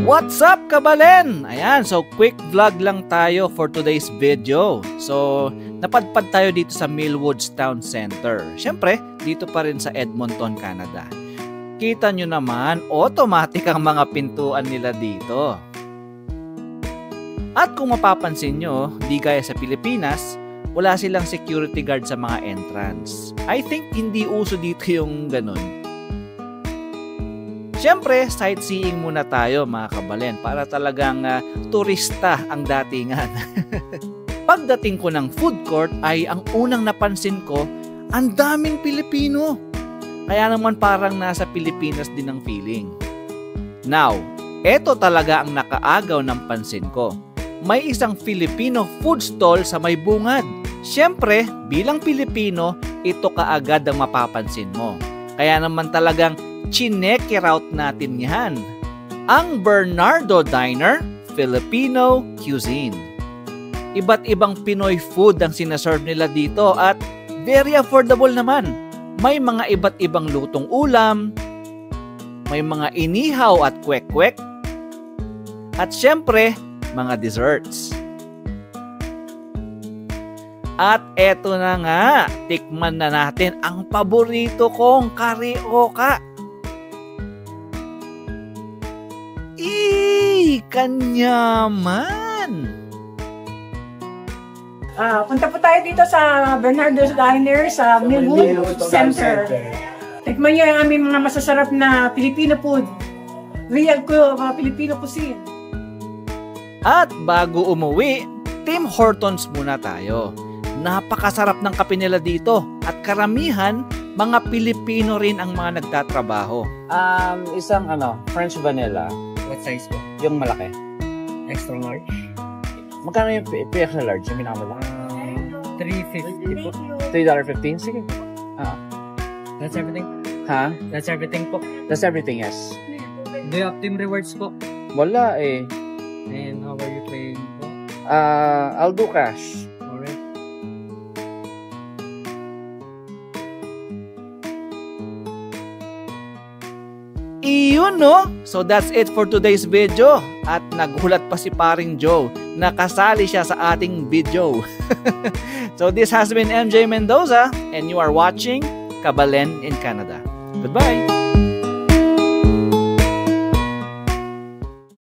What's up, Kabalen? Ayan, so quick vlog lang tayo for today's video. So, napadpad tayo dito sa Millwoods Town Center. Siyempre, dito pa rin sa Edmonton, Canada. Kita nyo naman, automatic ang mga pintuan nila dito. At kung mapapansin nyo, di gaya sa Pilipinas, wala silang security guard sa mga entrance. I think hindi uso dito yung ganun. Siyempre, sightseeing muna tayo mga Kabalen para talagang turista ang datingan. Pagdating ko ng food court ay ang unang napansin ko, ang daming Pilipino. Kaya naman parang nasa Pilipinas din ang feeling. Now, eto talaga ang nakaagaw ng pansin ko. May isang Filipino food stall sa may bungad. Siyempre, bilang Pilipino, ito kaagad ang mapapansin mo. Kaya naman talagang chineck-out natin yan. Ang Bernardo Diner, Filipino Cuisine. Iba't ibang Pinoy food ang sinaserve nila dito at very affordable naman. May mga iba't ibang lutong ulam, may mga inihaw at kwek-kwek, at syempre, mga desserts. At eto na nga, tikman na natin ang paborito kong karioka. Kanyaman! Punta po tayo dito sa Bernardo's Diner sa Millwoods Center. Tikman niyo yung aming mga masasarap na Filipino food. Real ko, mga Filipino cuisine. At bago umuwi, Tim Hortons muna tayo. Napakasarap ng kape nila dito at karamihan, mga Pilipino rin ang mga nagtatrabaho. Isang French vanilla. What size po? Yung malaki. Extra large? Magkano yung extra large? Yung minamalaki? $3.50 po. $3.15? Sige. That's everything? Ha? That's everything po. That's everything, yes. Do you have team rewards po? Wala eh. And how are you paying po? I'll do cash. Alright. Iyon no? So that's it for today's video. At naghulat pa si paring Joe. Nakasali siya sa ating video. So this has been MJ Mendoza and you are watching Kabalen in Canada. Goodbye!